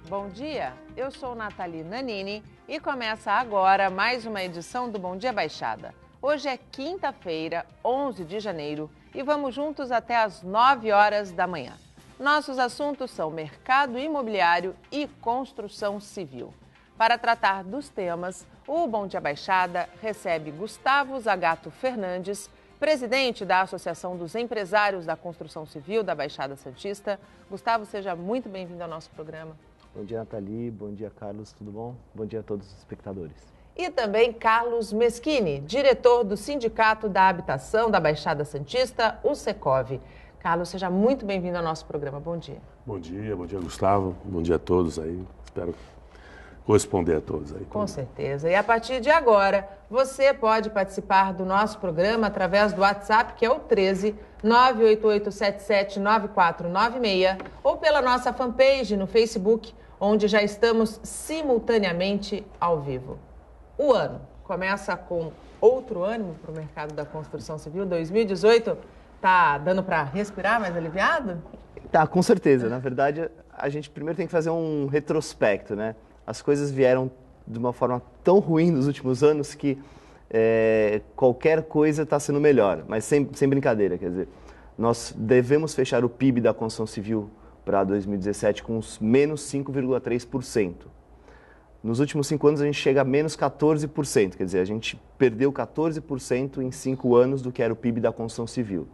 Bom dia, eu sou Nathalie Nanini e começa agora mais uma edição do Bom Dia Baixada. Hoje é quinta-feira, 11 de janeiro e vamos juntos até às 9 horas da manhã. Nossos assuntos são mercado imobiliário e construção civil. Para tratar dos temas, o Bom Dia Baixada recebe Gustavo Zagato Fernandes, presidente da Associação dos Empresários da Construção Civil da Baixada Santista. Gustavo, seja muito bem-vindo ao nosso programa. Bom dia, Nathalie. Bom dia, Carlos. Tudo bom? Bom dia a todos os espectadores. E também Carlos Meschini, diretor do Sindicato da Habitação da Baixada Santista, o Secov. Carlos, seja muito bem-vindo ao nosso programa. Bom dia, Gustavo. Bom dia a todos aí. Espero corresponder a todos aí. Com certeza. E a partir de agora, você pode participar do nosso programa através do WhatsApp, que é o 13 988779496, ou pela nossa fanpage no Facebook, onde já estamos simultaneamente ao vivo. O ano começa com outro ânimo para o mercado da construção civil. 2018 está dando para respirar mais aliviado? Tá, com certeza. Na verdade, a gente primeiro tem que fazer um retrospecto, né? As coisas vieram de uma forma tão ruim nos últimos anos que qualquer coisa está sendo melhor, mas sem brincadeira. Quer dizer, nós devemos fechar o PIB da construção civil para 2017 com menos 5,3%. Nos últimos 5 anos a gente chega a menos 14%, quer dizer, a gente perdeu 14% em 5 anos do que era o PIB da construção civil.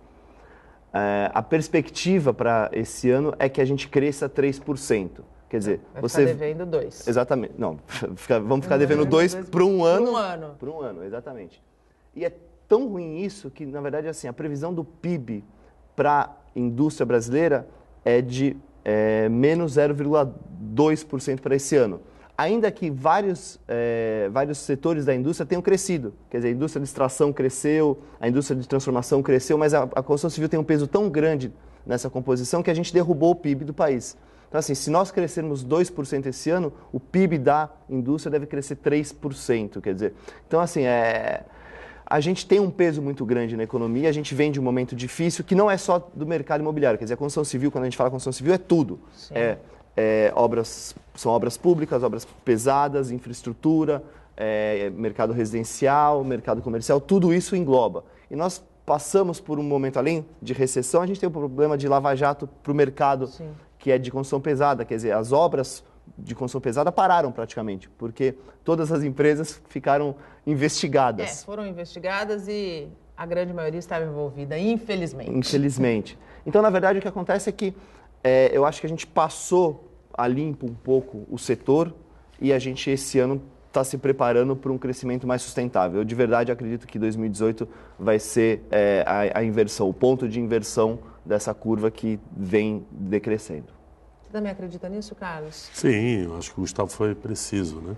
A perspectiva para esse ano é que a gente cresça 3%. Quer dizer, vai ficar devendo 2. Exatamente. Não, vamos ficar devendo 2 por um ano. Por um ano. Por um ano, exatamente. E é tão ruim isso que, na verdade, assim, a previsão do PIB para a indústria brasileira é de menos 0,2% para esse ano. Ainda que vários setores da indústria tenham crescido. Quer dizer, a indústria de extração cresceu, a indústria de transformação cresceu, mas a construção civil tem um peso tão grande nessa composição que a gente derrubou o PIB do país. Então, assim, se nós crescermos 2% esse ano, o PIB da indústria deve crescer 3%, quer dizer. Então, assim, a gente tem um peso muito grande na economia, a gente vem de um momento difícil, que não é só do mercado imobiliário, quer dizer, a construção civil, quando a gente fala construção civil, é tudo. São obras públicas, obras pesadas, infraestrutura, mercado residencial, mercado comercial, tudo isso engloba. E nós passamos por um momento, além de recessão, a gente tem o problema de lava-jato para o mercado, Sim. que é de construção pesada, quer dizer, as obras de construção pesada pararam praticamente, porque todas as empresas ficaram investigadas. Foram investigadas e a grande maioria estava envolvida, infelizmente. Infelizmente. Então, na verdade, o que acontece é que eu acho que a gente passou a limpo um pouco o setor e a gente, esse ano, está se preparando para um crescimento mais sustentável. Eu, de verdade, acredito que 2018 vai ser a inversão, o ponto de inversão dessa curva que vem decrescendo. Você também acredita nisso, Carlos? Sim, eu acho que o Gustavo foi preciso, né?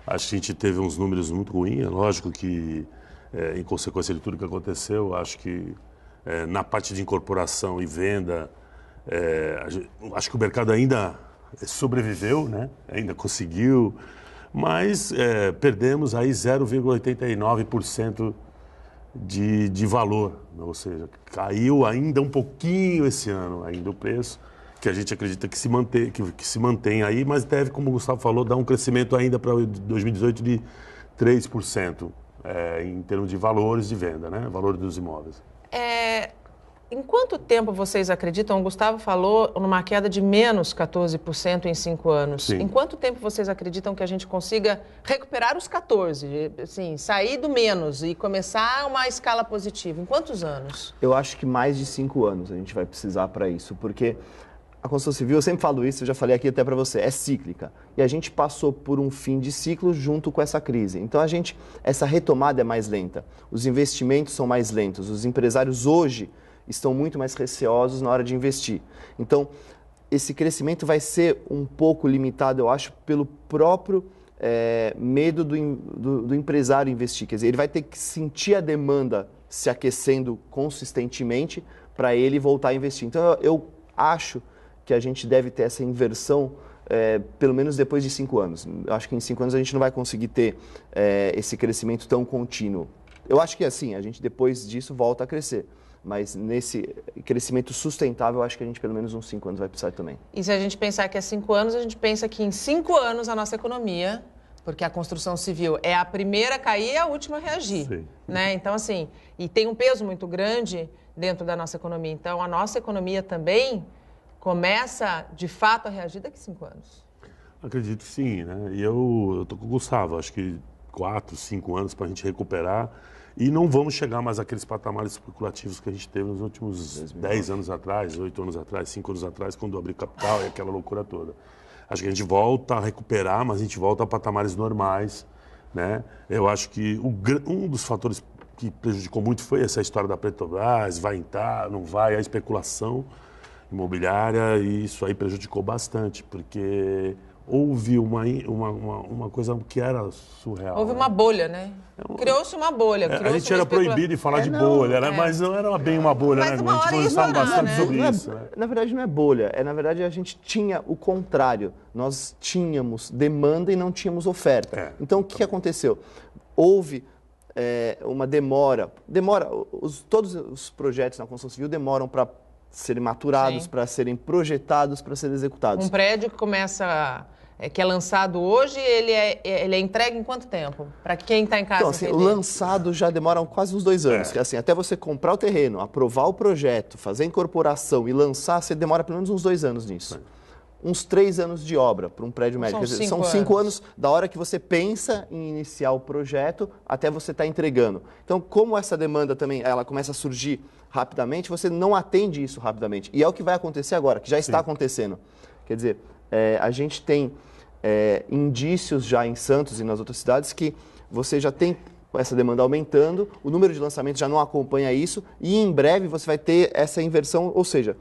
Acho que a gente teve uns números muito ruins, é lógico que, em consequência de tudo que aconteceu, acho que na parte de incorporação e venda, acho que o mercado ainda sobreviveu, né? Ainda conseguiu, mas perdemos aí 0,89% de valor, ou seja, caiu ainda um pouquinho esse ano ainda o preço, que a gente acredita que se mantém aí, mas deve, como o Gustavo falou, dar um crescimento ainda para 2018 de 3% em termos de valores de venda, né? Valor dos imóveis. Em quanto tempo vocês acreditam, o Gustavo falou numa queda de menos 14% em 5 anos. Sim. Em quanto tempo vocês acreditam que a gente consiga recuperar os 14%, assim, sair do menos e começar uma escala positiva? Em quantos anos? Eu acho que mais de 5 anos a gente vai precisar para isso, porque a construção civil, eu sempre falo isso, eu já falei aqui até para você, é cíclica. E a gente passou por um fim de ciclo junto com essa crise. Então, essa retomada é mais lenta, os investimentos são mais lentos, os empresários hoje estão muito mais receosos na hora de investir. Então, esse crescimento vai ser um pouco limitado, eu acho, pelo próprio medo do empresário investir. Quer dizer, ele vai ter que sentir a demanda se aquecendo consistentemente para ele voltar a investir. Então, eu acho que a gente deve ter essa inversão pelo menos depois de 5 anos. Eu acho que em 5 anos a gente não vai conseguir ter esse crescimento tão contínuo. Eu acho que assim, a gente depois disso volta a crescer. Mas nesse crescimento sustentável, eu acho que a gente pelo menos uns 5 anos vai precisar também. E se a gente pensar que é 5 anos, a gente pensa que em 5 anos a nossa economia, porque a construção civil é a primeira a cair e a última a reagir. Sim. Né? Então, assim, e tem um peso muito grande dentro da nossa economia. Então, a nossa economia também começa, de fato, a reagir daqui a 5 anos. Acredito que sim, né? E eu tô com o Gustavo, acho que 4, 5 anos para a gente recuperar e não vamos chegar mais àqueles patamares especulativos que a gente teve nos últimos 10 anos atrás, 8 anos atrás, 5 anos atrás, quando abriu capital e aquela loucura toda. Acho que a gente volta a recuperar, mas a gente volta a patamares normais, né? Eu acho que um dos fatores que prejudicou muito foi essa história da Petrobras, vai entrar, não vai, a especulação imobiliária, e isso aí prejudicou bastante, porque houve uma coisa que era surreal. Houve uma bolha, né? Criou-se uma bolha. A gente era proibido de falar de bolha, né? Mas não era bem uma bolha, mas né? Uma a gente conversava bastante sobre isso. Né? Na verdade, não é bolha. Na verdade, a gente tinha o contrário. Nós tínhamos demanda e não tínhamos oferta. Então, o que aconteceu? Houve uma demora. Todos os projetos na construção civil demoram para serem maturados, para serem projetados, para serem executados. Um prédio que começa, que é lançado hoje, ele é entregue em quanto tempo? Para quem está em casa Então, assim, o lançado já demora quase uns 2 anos. Que, assim, até você comprar o terreno, aprovar o projeto, fazer a incorporação e lançar, você demora pelo menos uns 2 anos nisso. Uns 3 anos de obra para um prédio médio. São 5 anos da hora que você pensa em iniciar o projeto até você estar entregando. Então, como essa demanda também ela começa a surgir rapidamente, você não atende isso rapidamente. E é o que vai acontecer agora, que já está acontecendo. Quer dizer, a gente tem indícios já em Santos e nas outras cidades que você já tem essa demanda aumentando, o número de lançamentos já não acompanha isso e em breve você vai ter essa inversão, ou seja,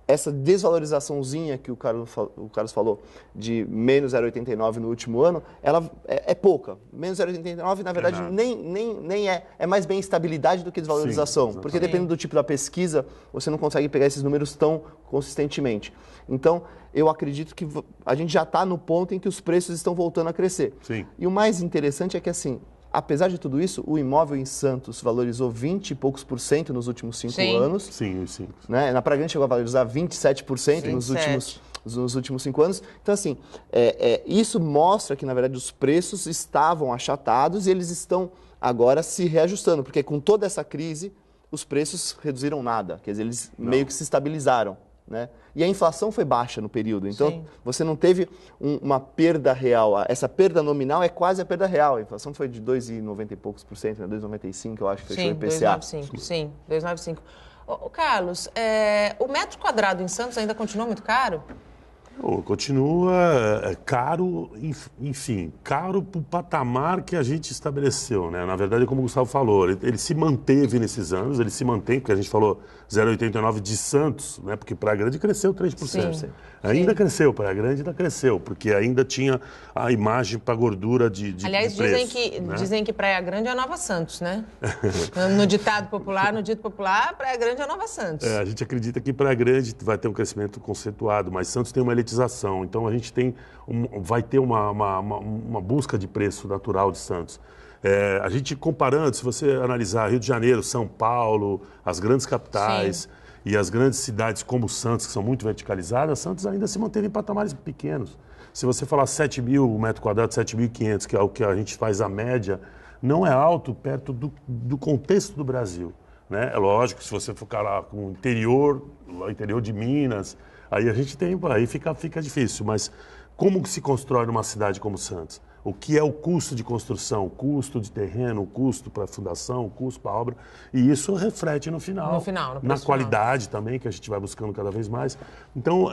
essa desvalorizaçãozinha que o Carlos falou de menos 0,89 no último ano, ela é pouca. Menos 0,89, na verdade, nem é mais bem estabilidade do que desvalorização. Sim, porque dependendo do tipo da pesquisa, você não consegue pegar esses números tão consistentemente. Então, eu acredito que a gente já está no ponto em que os preços estão voltando a crescer. Sim. E o mais interessante é que, assim, apesar de tudo isso, o imóvel em Santos valorizou 20 e poucos % nos últimos 5 anos. Sim, sim. Né? Na Praia Grande chegou a valorizar 27% nos últimos 5 anos. Então, assim, isso mostra que, na verdade, os preços estavam achatados e eles estão agora se reajustando, porque com toda essa crise, os preços reduziram nada. Quer dizer, eles meio que se estabilizaram. Né? E a inflação foi baixa no período, então você não teve uma perda real. Essa perda nominal é quase a perda real. A inflação foi de 2,90 e poucos % né? 2,95 eu acho que fechou o IPCA. 2,95. Ô, Carlos, o metro quadrado em Santos ainda continua muito caro? Continua caro, enfim, caro para o patamar que a gente estabeleceu, né? Na verdade, como o Gustavo falou, ele se manteve nesses anos, ele se mantém, porque a gente falou 0,89 de Santos, né? Porque Praia Grande cresceu 3%. Sim. Ainda cresceu, Praia Grande ainda cresceu, porque ainda tinha a imagem para gordura de Aliás, preço, dizem que Praia Grande é a Nova Santos, né? No ditado popular, Praia Grande é a Nova Santos. A gente acredita que Praia Grande vai ter um crescimento conceituado, mas Santos tem uma elitização, então a gente vai ter uma busca de preço natural de Santos. A gente comparando, se você analisar Rio de Janeiro, São Paulo, as grandes capitais e as grandes cidades como Santos, que são muito verticalizadas, Santos ainda se manteve em patamares pequenos. Se você falar 7 mil metros quadrados, 7.500, que é o que a gente faz a média, não é alto perto do contexto do Brasil. Né? É lógico, se você focar lá com o interior de Minas, aí a gente tem, aí fica difícil. Mas como que se constrói numa cidade como Santos? O que é o custo de construção, o custo de terreno, o custo para a fundação, o custo para a obra. E isso reflete no final. Na qualidade também, que a gente vai buscando cada vez mais. Então,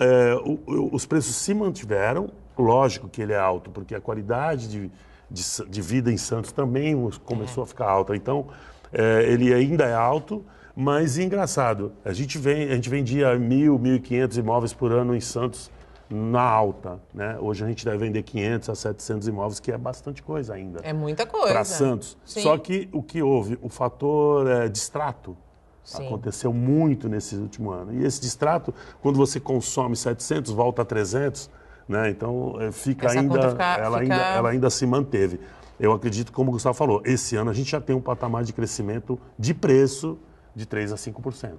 os preços se mantiveram. Lógico que ele é alto, porque a qualidade de vida em Santos também começou a ficar alta. Então, ele ainda é alto, mas engraçado. A gente vendia 1.000, 1.500 imóveis por ano em Santos, na alta, né? Hoje a gente deve vender 500 a 700 imóveis, que é bastante coisa ainda. É muita coisa. Para Santos. Sim. Só que o que houve? O fator distrato aconteceu muito nesse último ano. E esse distrato, quando você consome 700, volta a 300, né? Então ela ainda se manteve. Eu acredito, como o Gustavo falou, esse ano a gente já tem um patamar de crescimento de preço de 3% a 5%.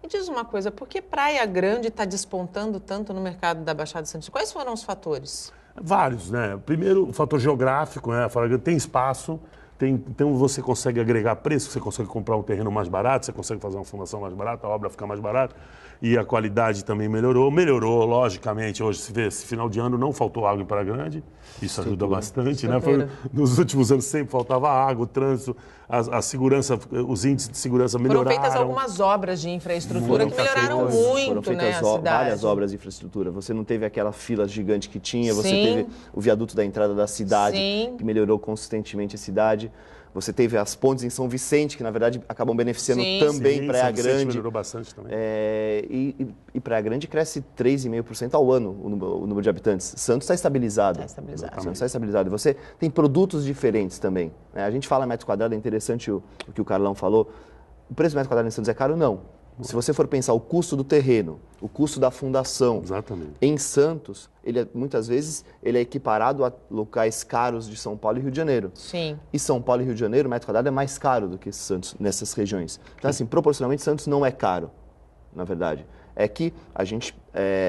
Me diz uma coisa, por que Praia Grande está despontando tanto no mercado da Baixada Santista? Quais foram os fatores? Vários, né? Primeiro, o fator geográfico, né? Tem espaço, então você consegue agregar preço, você consegue comprar um terreno mais barato, você consegue fazer uma fundação mais barata, a obra fica mais barata e a qualidade também melhorou. Melhorou, logicamente, hoje se vê, esse final de ano não faltou água em Praia Grande, isso ajuda bastante, né? Nos últimos anos sempre faltava água, o trânsito, a segurança, os índices de segurança melhoraram. Foram feitas algumas obras de infraestrutura que melhoraram muito, né, a cidade. Várias obras de infraestrutura. Você não teve aquela fila gigante que tinha, você teve o viaduto da entrada da cidade, que melhorou consistentemente a cidade. Você teve as pontes em São Vicente, que na verdade acabam beneficiando também Praia Grande. Melhorou bastante também. E Praia Grande cresce 3,5% ao ano o número de habitantes. Santos está estabilizado. Santos está estabilizado. Você tem produtos diferentes também, né? A gente fala metro quadrado, é interessante o que o Carlão falou. O preço do metro quadrado em Santos é caro? Não. Se você for pensar o custo do terreno, o custo da fundação, em Santos, muitas vezes ele é equiparado a locais caros de São Paulo e Rio de Janeiro. Sim. E São Paulo e Rio de Janeiro, o metro quadrado é mais caro do que Santos nessas regiões. Então, assim, proporcionalmente, Santos não é caro, na verdade. É que a gente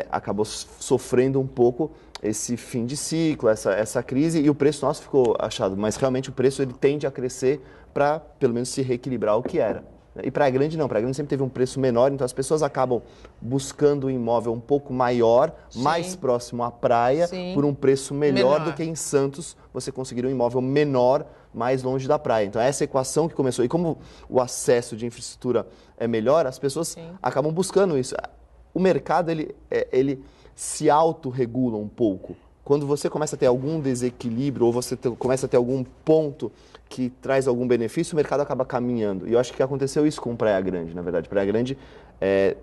acabou sofrendo um pouco esse fim de ciclo, essa crise, e o preço nosso ficou achado. Mas realmente o preço ele tende a crescer para, pelo menos, se reequilibrar o que era. E Praia Grande não, Praia Grande sempre teve um preço menor, então as pessoas acabam buscando um imóvel um pouco maior, mais próximo à praia, por um preço melhor do que em Santos você conseguir um imóvel menor, mais longe da praia. Então essa equação que começou, e como o acesso de infraestrutura é melhor, as pessoas acabam buscando isso. O mercado, ele se autorregula um pouco. Quando você começa a ter algum desequilíbrio ou você começa a ter algum ponto que traz algum benefício, o mercado acaba caminhando. E eu acho que aconteceu isso com Praia Grande, na verdade. Praia Grande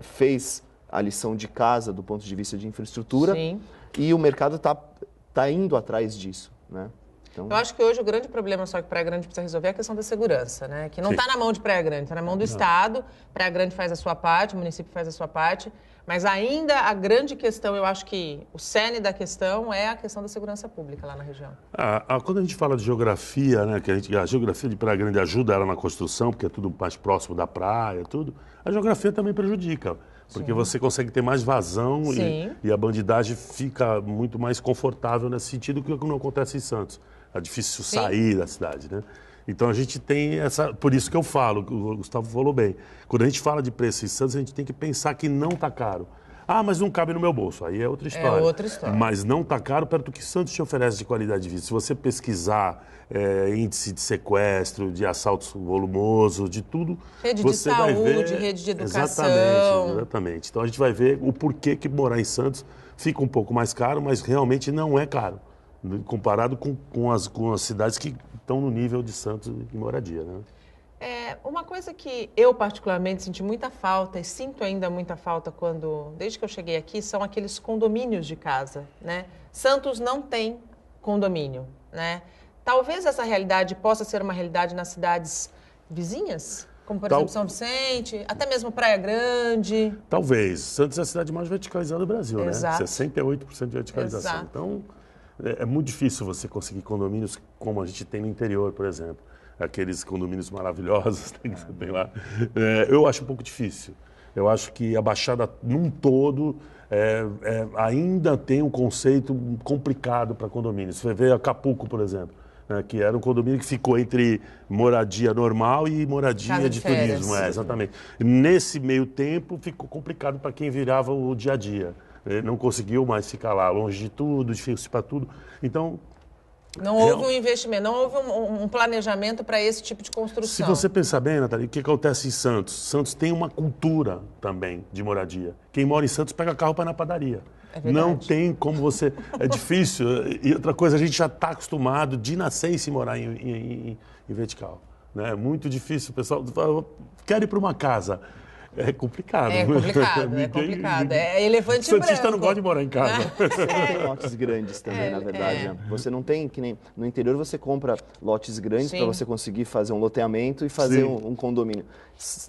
fez a lição de casa do ponto de vista de infraestrutura e o mercado tá indo atrás disso, né? Então... Eu acho que hoje o grande problema só que Praia Grande precisa resolver é a questão da segurança, né? Que não está na mão de Praia Grande, está na mão do Estado. Praia Grande faz a sua parte, o município faz a sua parte. Mas ainda a grande questão, eu acho que o cerne da questão é a questão da segurança pública lá na região. Quando a gente fala de geografia, né, que a geografia de Praia Grande ajuda ela na construção, porque é tudo mais próximo da praia, tudo, a geografia também prejudica. Porque você consegue ter mais vazão e a bandidagem fica muito mais confortável nesse sentido, que não acontece em Santos. É difícil sair da cidade, né? Então a gente tem por isso que eu falo, o Gustavo falou bem, quando a gente fala de preço em Santos, a gente tem que pensar que não está caro. Mas não cabe no meu bolso, aí é outra história. É outra história. Mas não está caro perto do que Santos te oferece de qualidade de vida. Se você pesquisar índice de sequestro, de assaltos volumosos, de tudo, rede você de saúde, vai ver... rede de educação. Exatamente. Então a gente vai ver o porquê que morar em Santos fica um pouco mais caro, mas realmente não é caro, comparado com as cidades que estão no nível de Santos em moradia, né? Uma coisa que eu particularmente senti muita falta e sinto ainda muita falta desde que eu cheguei aqui, são aqueles condomínios de casa, né? Santos não tem condomínio, né? Talvez essa realidade possa ser uma realidade nas cidades vizinhas, como por exemplo São Vicente, até mesmo Praia Grande. Talvez. Santos é a cidade mais verticalizada do Brasil, Exato. Né? 68% de verticalização. Exato. Então, é muito difícil você conseguir condomínios como a gente tem no interior, por exemplo. Aqueles condomínios maravilhosos que você tem lá. Eu acho um pouco difícil. Eu acho que a Baixada, num todo, ainda tem um conceito complicado para condomínios. Você vê Acapulco, por exemplo, né, que era um condomínio que ficou entre moradia normal e moradia casa de férias. turismo. Exatamente. Nesse meio tempo, ficou complicado para quem virava o dia a dia. Não conseguiu mais ficar lá, longe de tudo, difícil para tudo. Então... Não houve um investimento, não houve um planejamento para esse tipo de construção. Se você pensar bem, Natália, o que acontece em Santos? Santos tem uma cultura também de moradia. Quem mora em Santos pega carro para ir na padaria. Não tem como você... É difícil. E outra coisa, a gente já está acostumado de nascer e se morar em vertical. Né? É muito difícil. O pessoal fala, quero ir para uma casa. É complicado. É complicado. É elefante branco. O santista não gosta de morar em casa. Você não tem lotes grandes também, na verdade. Né? Você não tem, que nem no interior você compra lotes grandes para você conseguir fazer um loteamento e fazer um condomínio.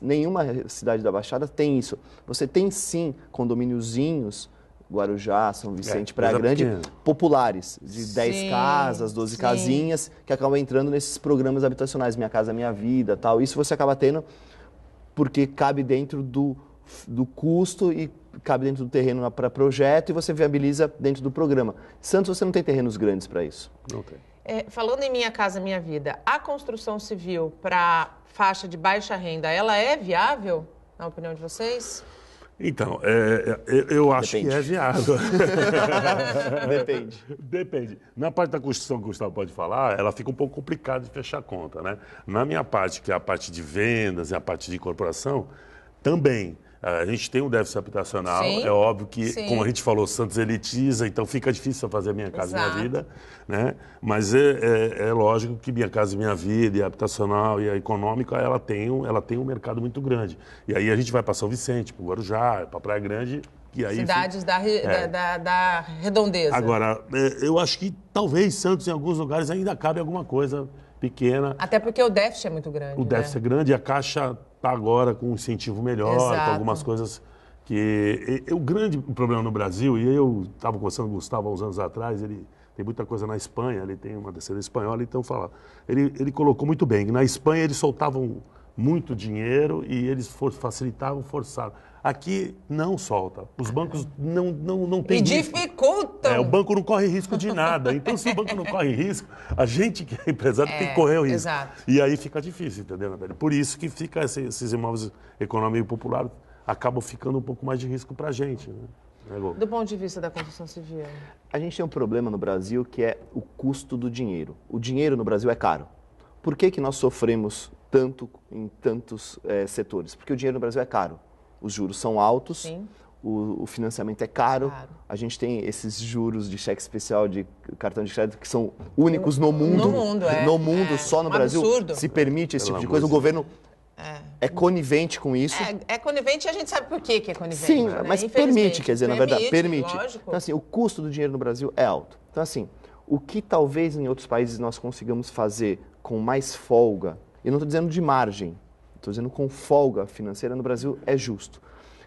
Nenhuma cidade da Baixada tem isso. Você tem sim condomíniozinhos, Guarujá, São Vicente, Praia Grande, populares, de 10 casas, 12 casinhas, que acabam entrando nesses programas habitacionais, Minha Casa Minha Vida, tal. Isso você acaba tendo porque cabe dentro do custo e cabe dentro do terreno para projeto e você viabiliza dentro do programa. Santos, você não tem terrenos grandes para isso. Não tem. Falando em Minha Casa Minha Vida, a construção civil para faixa de baixa renda, ela é viável, na opinião de vocês? Então, eu acho que é viável. Depende. Na parte da construção que o Gustavo pode falar, ela fica um pouco complicada de fechar a conta, né? Na minha parte, que é a parte de vendas e a parte de incorporação, também. A gente tem um déficit habitacional, sim, é óbvio que, sim, como a gente falou, Santos elitiza, então fica difícil fazer Minha Casa exato, Minha Vida, né? Mas é lógico que Minha Casa Minha Vida, e a habitacional e a econômica, ela tem um mercado muito grande. E aí a gente vai para São Vicente, para o Guarujá, para Praia Grande, e aí cidades da redondeza. Agora, eu acho que talvez Santos, em alguns lugares, ainda cabe alguma coisa pequena. Até porque o déficit é muito grande. O déficit é grande e a Caixa está agora com um incentivo melhor, exato, com algumas coisas que... O grande problema no Brasil, e eu estava conversando com o Gustavo há uns anos atrás, ele tem muita coisa na Espanha, ele tem uma descendência espanhola, então ele colocou muito bem, que na Espanha eles soltavam muito dinheiro e eles facilitavam, forçavam. Aqui não solta. Os bancos não têm risco. E risco. dificultam. O banco não corre risco de nada. Então, se o banco não corre risco, a gente que é empresário tem que correr o risco. Exato. E aí fica difícil, entendeu, Natália? Por isso que fica esses imóveis econômicos populares acabam ficando um pouco mais de risco para a gente, né? Do ponto de vista da construção civil? A gente tem um problema no Brasil que é o custo do dinheiro. O dinheiro no Brasil é caro. Por que nós sofremos tanto em tantos setores? Porque o dinheiro no Brasil é caro. Os juros são altos, o financiamento é caro, a gente tem esses juros de cheque especial, de cartão de crédito, que são únicos no mundo. No mundo, só no Brasil absurdo. Se permite esse tipo de coisa. O governo é conivente com isso. É conivente e a gente sabe por que é conivente. Sim, mas permite, quer dizer, na verdade, permite. Lógico. Então, assim, o custo do dinheiro no Brasil é alto. Então, assim, o que talvez em outros países nós consigamos fazer com mais folga, eu não estou dizendo de margem, estou dizendo com folga financeira no Brasil, é justo.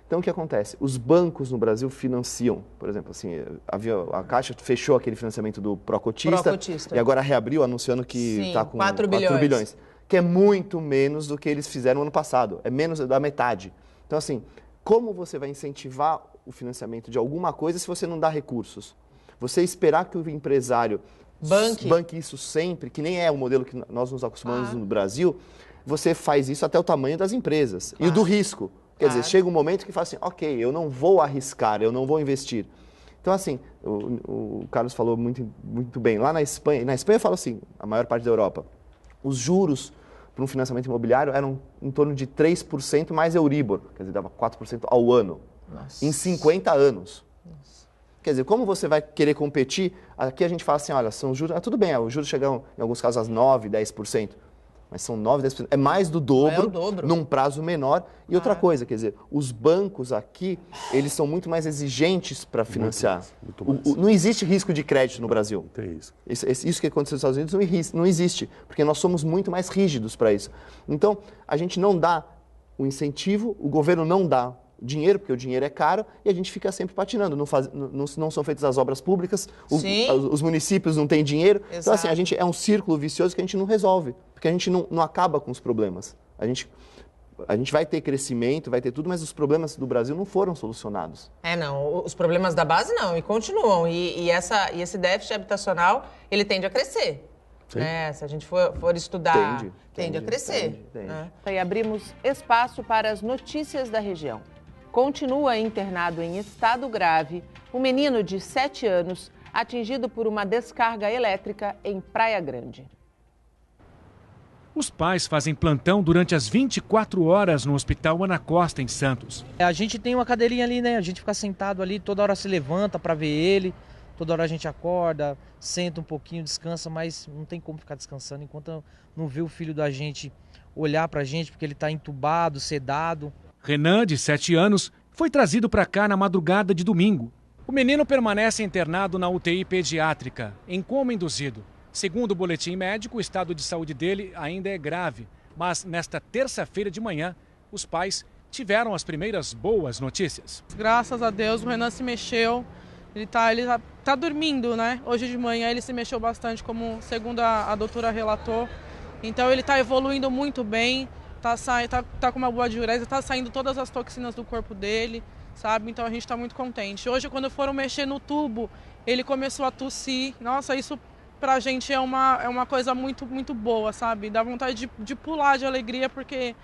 Então, o que acontece? Os bancos no Brasil financiam, por exemplo, assim, a Caixa fechou aquele financiamento do Procotista e agora reabriu, anunciando que está com 4 bilhões, que é muito menos do que eles fizeram ano passado, é menos da metade. Então, assim, como você vai incentivar o financiamento de alguma coisa se você não dá recursos? Você esperar que o empresário banque isso sempre, que nem é o modelo que nós nos acostumamos no Brasil, você faz isso até o tamanho das empresas e o do risco. Quer dizer, chega um momento que fala assim, ok, eu não vou arriscar, eu não vou investir. Então, assim, o Carlos falou muito bem. Lá na Espanha eu falo assim, a maior parte da Europa, os juros para um financiamento imobiliário eram em torno de 3% mais Euribor, quer dizer, dava 4% ao ano, em 50 anos. Nossa. Quer dizer, como você vai querer competir? Aqui a gente fala assim, olha, são juros, tudo bem, os juros chegam em alguns casos a 9%, 10%. Mas são 9%, 10%. É mais do dobro, num prazo menor. E outra coisa, quer dizer, os bancos aqui, eles são muito mais exigentes para financiar. Muito mais. Não existe risco de crédito no Brasil. Não tem isso. Isso que aconteceu nos Estados Unidos não existe, porque nós somos muito mais rígidos para isso. Então, a gente não dá o incentivo, o governo não dá dinheiro, porque o dinheiro é caro, e a gente fica sempre patinando. Não são feitas as obras públicas, os municípios não têm dinheiro. Exato. Então, assim, a gente é um círculo vicioso que a gente não resolve, porque a gente não acaba com os problemas. A gente vai ter crescimento, vai ter tudo, mas os problemas do Brasil não foram solucionados. Não, os problemas da base não, e continuam. E esse déficit habitacional, ele tende a crescer. Né? Se a gente for estudar, tende a crescer. Tende. Né? E abrimos espaço para as notícias da região. Continua internado em estado grave um menino de 7 anos atingido por uma descarga elétrica em Praia Grande. Os pais fazem plantão durante as 24 horas no Hospital Ana Costa, em Santos. A gente tem uma cadeirinha ali, né? A gente fica sentado ali, toda hora se levanta para ver ele, toda hora a gente acorda, senta um pouquinho, descansa, mas não tem como ficar descansando enquanto não vê o filho da gente olhar para a gente, porque ele está entubado, sedado. Renan, de 7 anos, foi trazido para cá na madrugada de domingo. O menino permanece internado na UTI pediátrica, em coma induzido. Segundo o boletim médico, o estado de saúde dele ainda é grave. Mas nesta terça-feira de manhã, os pais tiveram as primeiras boas notícias. Graças a Deus, o Renan se mexeu. Ele tá dormindo, né? Hoje de manhã ele se mexeu bastante, como segundo a doutora relatou. Então ele está evoluindo muito bem. tá com uma boa diurese, tá saindo todas as toxinas do corpo dele, sabe? Então a gente tá muito contente. Hoje, quando foram mexer no tubo, ele começou a tossir. Nossa, isso pra gente é uma coisa muito, muito boa, sabe? Dá vontade de pular de alegria, porque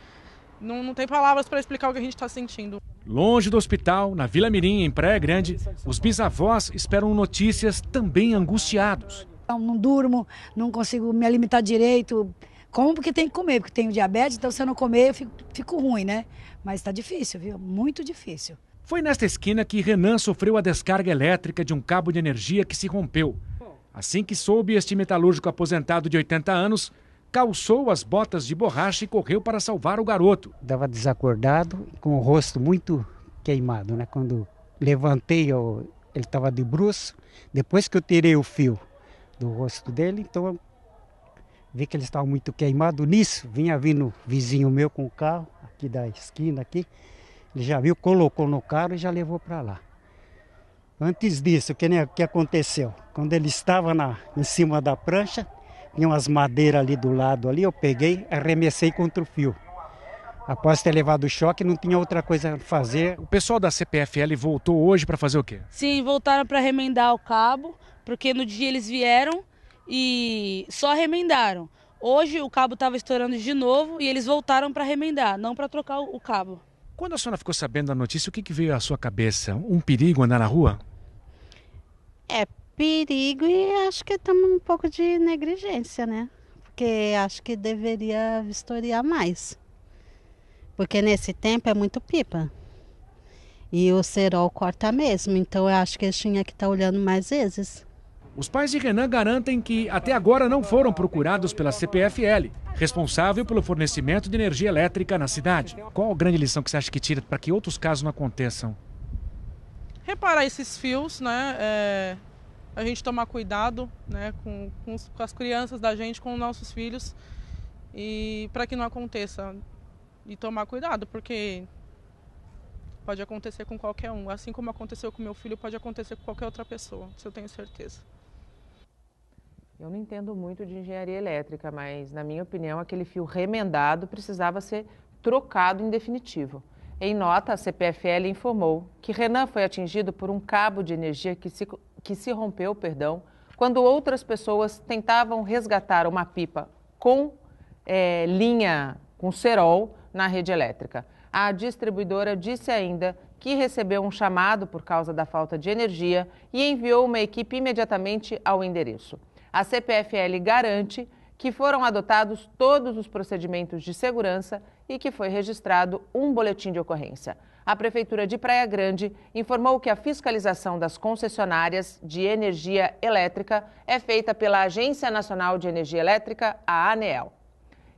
não tem palavras para explicar o que a gente tá sentindo. Longe do hospital, na Vila Mirim, em Praia Grande, os bisavós esperam notícias também angustiados. Não durmo, não consigo me alimentar direito. Como porque tem que comer, porque tenho diabetes, então se eu não comer eu fico ruim, né? Mas tá difícil, viu? Muito difícil. Foi nesta esquina que Renan sofreu a descarga elétrica de um cabo de energia que se rompeu. Assim que soube, este metalúrgico aposentado de 80 anos calçou as botas de borracha e correu para salvar o garoto. Estava desacordado, com o rosto muito queimado, né? Quando levantei, ele estava de bruços. Depois que eu tirei o fio do rosto dele, então eu vi que ele estava muito queimado. Nisso, vinha vindo vizinho meu com o carro, aqui da esquina, aqui. Ele já viu, colocou no carro e já levou para lá. Antes disso, o que aconteceu? Quando ele estava em cima da prancha, tinha umas madeiras ali do lado, ali, eu peguei, arremessei contra o fio. Após ter levado o choque, não tinha outra coisa a fazer. O pessoal da CPFL voltou hoje para fazer o quê? Sim, voltaram para remendar o cabo, porque no dia eles vieram e só remendaram. Hoje o cabo estava estourando de novo e eles voltaram para remendar, não para trocar o cabo. Quando a senhora ficou sabendo da notícia, o que veio à sua cabeça? Um perigo andar na rua? É perigo e acho que estamos um pouco de negligência, né? Porque acho que deveria vistoriar mais. Porque nesse tempo é muito pipa. E o cerol corta mesmo, então eu acho que eles tinham que estar olhando mais vezes. Os pais de Renan garantem que até agora não foram procurados pela CPFL, responsável pelo fornecimento de energia elétrica na cidade. Qual a grande lição que você acha que tira para que outros casos não aconteçam? Reparar esses fios, né? A gente tomar cuidado, né? Com as crianças da gente, com os nossos filhos, e para que não aconteça. E tomar cuidado, porque pode acontecer com qualquer um. Assim como aconteceu com meu filho, pode acontecer com qualquer outra pessoa, isso eu tenho certeza. Eu não entendo muito de engenharia elétrica, mas, na minha opinião, aquele fio remendado precisava ser trocado em definitivo. Em nota, a CPFL informou que Renan foi atingido por um cabo de energia que se rompeu, quando outras pessoas tentavam resgatar uma pipa com linha com cerol na rede elétrica. A distribuidora disse ainda que recebeu um chamado por causa da falta de energia e enviou uma equipe imediatamente ao endereço. A CPFL garante que foram adotados todos os procedimentos de segurança e que foi registrado um boletim de ocorrência. A Prefeitura de Praia Grande informou que a fiscalização das concessionárias de energia elétrica é feita pela Agência Nacional de Energia Elétrica, a ANEEL.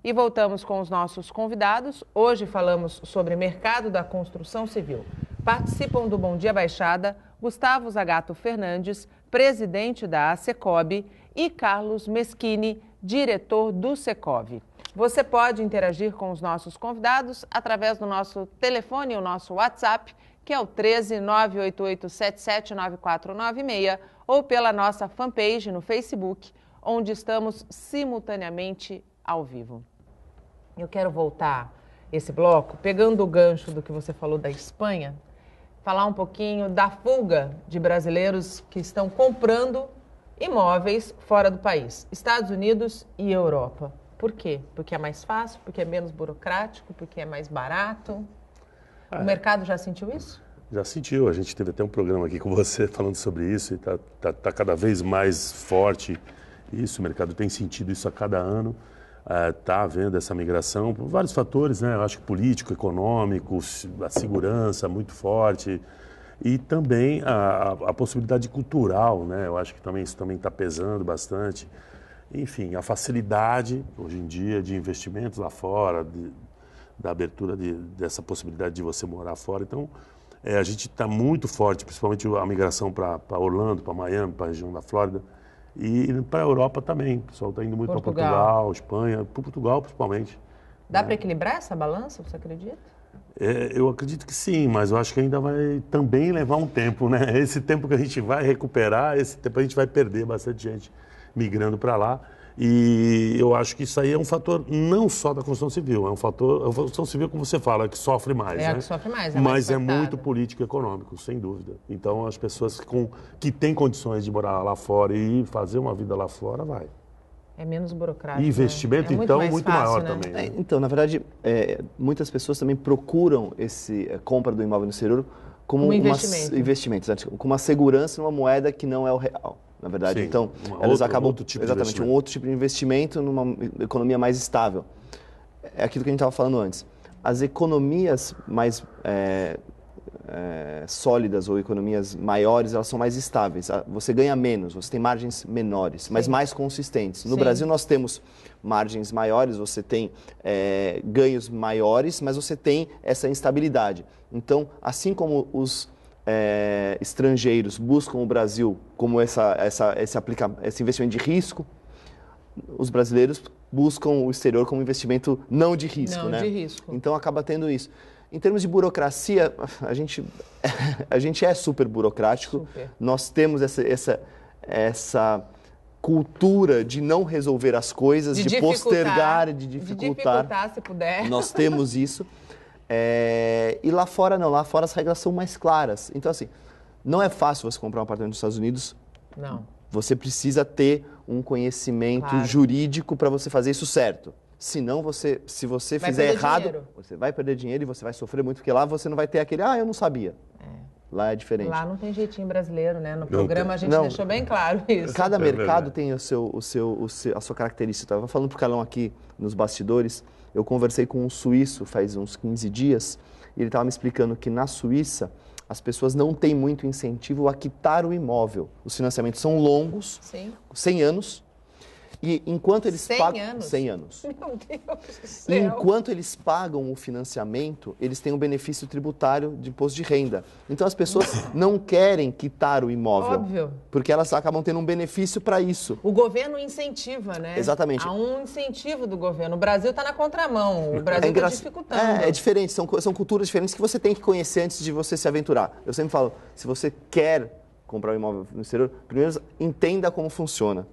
E voltamos com os nossos convidados. Hoje falamos sobre mercado da construção civil. Participam do Bom Dia Baixada Gustavo Zagato Fernandes, presidente da ASECOB, e Carlos Meschini, diretor do Secov. Você pode interagir com os nossos convidados através do nosso telefone, o nosso WhatsApp, que é o 13 988 77 9496, ou pela nossa fanpage no Facebook, onde estamos simultaneamente ao vivo. Eu quero voltar esse bloco, pegando o gancho do que você falou da Espanha, falar um pouquinho da fuga de brasileiros que estão comprando imóveis fora do país, Estados Unidos e Europa. Por quê? Porque é mais fácil, porque é menos burocrático, porque é mais barato? O mercado já sentiu isso? Já sentiu. A gente teve até um programa aqui com você falando sobre isso e tá cada vez mais forte isso. O mercado tem sentido isso a cada ano. Está havendo essa migração por vários fatores, né? Eu acho que político, econômico, a segurança muito forte e também a possibilidade cultural, né? Eu acho que isso também está pesando bastante. Enfim, a facilidade hoje em dia de investimentos lá fora, da abertura dessa possibilidade de você morar fora. Então, a gente está muito forte, principalmente a migração para Orlando, para Miami, para a região da Flórida. E para a Europa também. O pessoal está indo muito para Portugal, Espanha, para Portugal principalmente. Dá para equilibrar essa balança, você acredita? Eu acredito que sim, mas eu acho que ainda vai também levar um tempo, né? Esse tempo que a gente vai recuperar, esse tempo a gente vai perder bastante gente migrando para lá. E eu acho que isso aí é um fator não só da construção civil, é um fator, a construção civil, como você fala, que sofre mais, É né? a que sofre mais, Mas é muito político e econômico, sem dúvida. Então, as pessoas que têm condições de morar lá fora e fazer uma vida lá fora, vai. É menos burocrático. E investimento, né? então, mais muito fácil, maior né? também. Né? Então, na verdade, muitas pessoas também procuram compra do imóvel no exterior como Um investimento, com uma segurança numa moeda que não é o real. Na verdade, Sim, então, elas acabam outro tipo exatamente um outro tipo de investimento numa economia mais estável. É aquilo que a gente estava falando antes. As economias mais sólidas ou economias maiores, elas são mais estáveis. Você ganha menos, você tem margens menores, mas mais consistentes. No Brasil, nós temos margens maiores, você tem ganhos maiores, mas você tem essa instabilidade. Então, assim como os estrangeiros buscam o Brasil como esse investimento de risco, os brasileiros buscam o exterior como investimento não de risco. Não né? de risco. Então acaba tendo isso. Em termos de burocracia, a gente é super burocrático. Super. Nós temos essa cultura de não resolver as coisas, de postergar, de dificultar. De dificultar, se puder. Nós temos isso. E lá fora não, lá fora as regras são mais claras. Então, assim, não é fácil você comprar um apartamento nos Estados Unidos. Não. Você precisa ter um conhecimento jurídico para você fazer isso certo. Senão, se você fizer errado, você vai perder dinheiro e você vai sofrer muito, porque lá você não vai ter aquele, eu não sabia. Lá é diferente. Lá não tem jeitinho brasileiro, né? No programa a gente deixou bem claro isso. Cada mercado tem a sua característica. Eu estava falando para o Carlão aqui nos bastidores, eu conversei com um suíço faz uns 15 dias, e ele estava me explicando que na Suíça as pessoas não têm muito incentivo a quitar o imóvel. Os financiamentos são longos, 100 anos, e enquanto eles pagam... 100 anos. Meu Deus do céu. Enquanto eles pagam o financiamento, eles têm um benefício tributário de imposto de renda. Então, as pessoas não querem quitar o imóvel. Óbvio. Porque elas acabam tendo um benefício para isso. O governo incentiva, né? Exatamente. Há um incentivo do governo. O Brasil está na contramão. O Brasil está dificultando. É diferente. São culturas diferentes que você tem que conhecer antes de você se aventurar. Eu sempre falo, se você quer comprar um imóvel no exterior, primeiro entenda como funciona.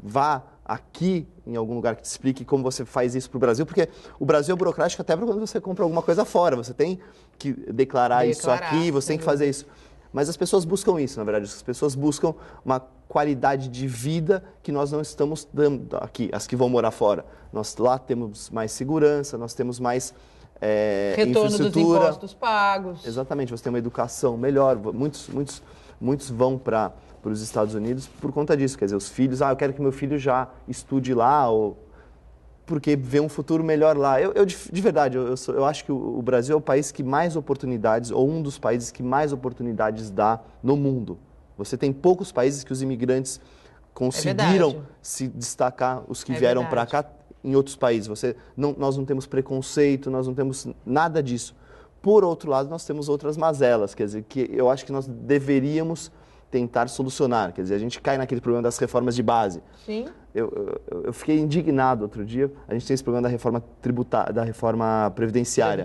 Vá aqui em algum lugar que te explique como você faz isso para o Brasil, porque o Brasil é burocrático até para quando você compra alguma coisa fora. Você tem que declarar isso aqui, você tem que fazer isso. Mas as pessoas buscam isso, na verdade. As pessoas buscam uma qualidade de vida que nós não estamos dando aqui, as que vão morar fora. Nós lá temos mais segurança, nós temos mais retorno infraestrutura. Dos impostos pagos. Exatamente, você tem uma educação melhor. Muitos vão para os Estados Unidos por conta disso. Quer dizer, os filhos, eu quero que meu filho já estude lá, ou porque vê um futuro melhor lá. De verdade, eu acho que o Brasil é o país que mais oportunidades, ou um dos países que mais oportunidades dá no mundo. Você tem poucos países que os imigrantes conseguiram se destacar, os que vieram para cá, em outros países. Nós não temos preconceito, nós não temos nada disso. Por outro lado, nós temos outras mazelas, quer dizer, que eu acho que nós deveríamos tentar solucionar. Quer dizer, a gente cai naquele problema das reformas de base. Sim. Eu fiquei indignado outro dia. A gente tem esse problema da reforma tributária, da reforma previdenciária.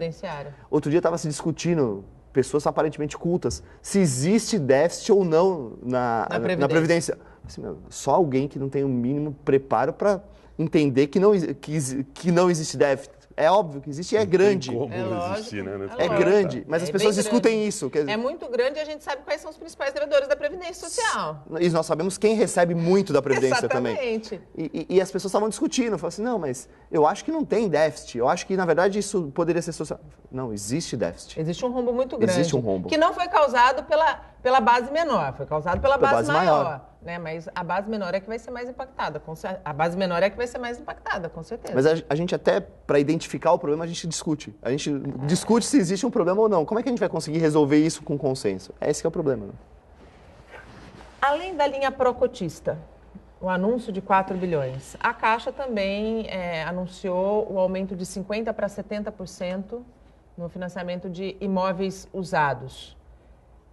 Outro dia estava se discutindo, pessoas aparentemente cultas, se existe déficit ou não na Previdência. Assim, só alguém que não tem o mínimo preparo para entender que não existe déficit. É óbvio que existe e é grande. Como não existir, né? É grande, mas as pessoas discutem isso. Quer dizer, é muito grande e a gente sabe quais são os principais devedores da Previdência Social. E nós sabemos quem recebe muito da Previdência também. Exatamente. E as pessoas estavam discutindo, falaram assim, não, mas eu acho que não tem déficit, eu acho que, na verdade, isso poderia ser social. Não, existe déficit. Existe um rombo muito grande. Existe um rombo. Que não foi causado pela base menor, foi causado pela base maior. Né? Mas a base menor é que vai ser mais impactada. A base menor é que vai ser mais impactada, com certeza. Mas a gente até, para identificar o problema, a gente discute. A gente discute se existe um problema ou não. Como é que a gente vai conseguir resolver isso com consenso? Esse que é o problema. Né? Além da linha pró-cotista, o anúncio de 4 bilhões, a Caixa também anunciou o aumento de 50% para 70% no financiamento de imóveis usados.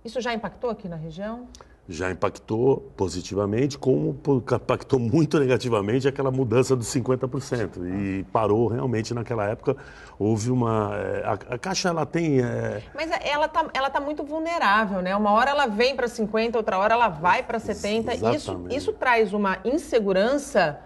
Isso já impactou aqui na região? já impactou positivamente, como impactou muito negativamente aquela mudança dos 50%. E parou realmente naquela época. Houve uma... A Caixa, ela tem... Mas ela tá muito vulnerável, né? Uma hora ela vem para 50%, outra hora ela vai para 70%. Isso traz uma insegurança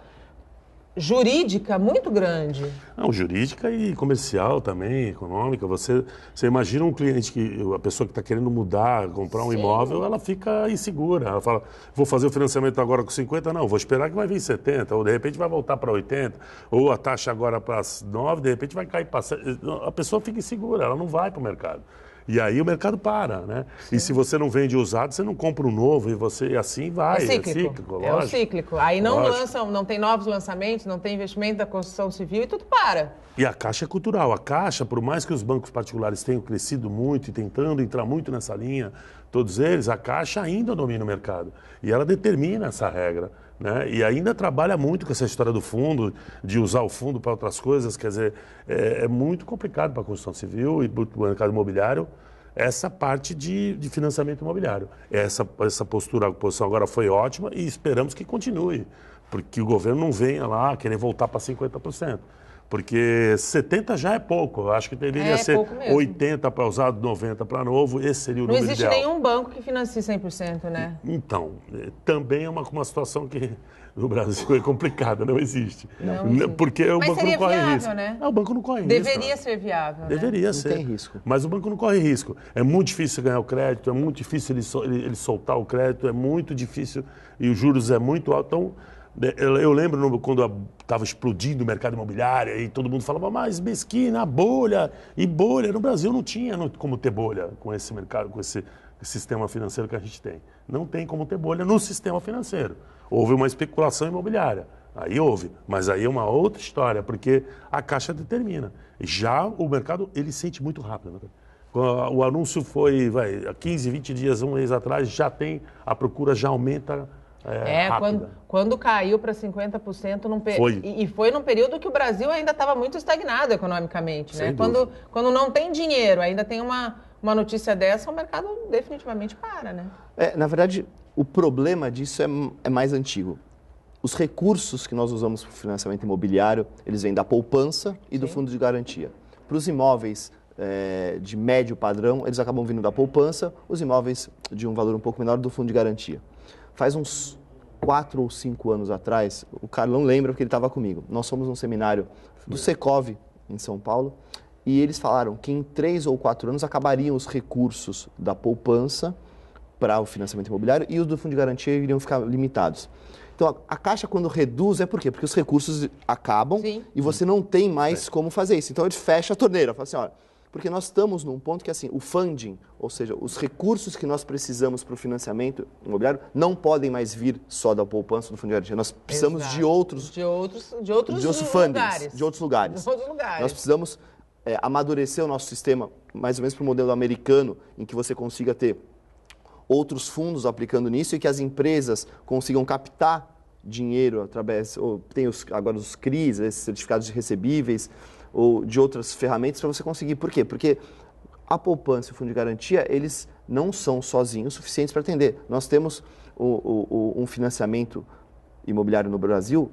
jurídica muito grande. Não, jurídica e comercial também, econômica. Você imagina um cliente, a pessoa que está querendo mudar, comprar um imóvel, ela fica insegura. Ela fala, vou fazer o financiamento agora com 50%, não, vou esperar que vai vir 70%, ou de repente vai voltar para 80%, ou a taxa agora para 9%, de repente vai cair para 7%. A pessoa fica insegura, ela não vai para o mercado. E aí o mercado para, né? Sim. E se você não vende usado, você não compra um novo e assim vai. É cíclico, lógico. É o cíclico. Aí não tem novos lançamentos, não tem investimento da construção civil e tudo para. E a Caixa é cultural. A Caixa, por mais que os bancos particulares tenham crescido muito e tentando entrar muito nessa linha, todos eles, a Caixa ainda domina o mercado. E ela determina essa regra. Né? E ainda trabalha muito com essa história do fundo, de usar o fundo para outras coisas. Quer dizer, é muito complicado para a construção civil e para o mercado imobiliário essa parte de financiamento imobiliário. Essa postura, a posição agora foi ótima e esperamos que continue, porque o governo não venha lá querer voltar para 50%. Porque 70% já é pouco, eu acho que deveria ser 80% para usado, 90% para novo, esse seria o número ideal. Não existe nenhum banco que financie 100%, né? Então, também é uma situação que no Brasil é complicada, não existe. Não existe. Porque o banco não corre risco. Né? Não, o banco não corre risco. Deveria ser viável, Deveria ser. Não tem risco. Mas o banco não corre risco. É muito difícil ganhar o crédito, é muito difícil ele soltar o crédito, é muito difícil e os juros é muito alto. Então, eu lembro quando estava explodindo o mercado imobiliário e todo mundo falava, mas mesquina, bolha. E bolha, no Brasil não tinha como ter bolha com esse mercado, com esse sistema financeiro que a gente tem. Não tem como ter bolha no sistema financeiro. Houve uma especulação imobiliária, aí houve, mas aí é uma outra história, porque a Caixa determina. Já o mercado, ele sente muito rápido. Né? O anúncio foi, há 15, 20 dias, um mês atrás, já tem, a procura já aumenta quando caiu para 50%, foi num período que o Brasil ainda estava muito estagnado economicamente, né? Quando não tem dinheiro, ainda tem uma notícia dessa, o mercado definitivamente para, né? Na verdade, o problema disso é mais antigo. Os recursos que nós usamos para o financiamento imobiliário, eles vêm da poupança e do fundo de garantia. Para os imóveis de médio padrão, eles acabam vindo da poupança, os imóveis de um valor um pouco menor do fundo de garantia. Faz uns 4 ou 5 anos atrás, o Carlão lembra porque ele estava comigo. Nós fomos num seminário do Secov, em São Paulo, e eles falaram que em 3 ou 4 anos acabariam os recursos da poupança para o financiamento imobiliário e os do fundo de garantia iriam ficar limitados. Então, a Caixa, quando reduz, é por quê? Porque os recursos acabam e você não tem mais como fazer isso. Então, ele fecha a torneira, fala assim, olha, porque nós estamos num ponto que, assim, o funding, ou seja, os recursos que nós precisamos para o financiamento imobiliário não podem mais vir só da poupança do fundo de garantia. Nós precisamos de outros fundings, de outros lugares. Nós precisamos amadurecer o nosso sistema, mais ou menos para o modelo americano, em que você consiga ter outros fundos aplicando nisso e que as empresas consigam captar dinheiro através, tem agora os CRIs, esses certificados de recebíveis, ou de outras ferramentas para você conseguir. Por quê? Porque a poupança e o fundo de garantia, eles não são sozinhos suficientes para atender. Nós temos um financiamento imobiliário no Brasil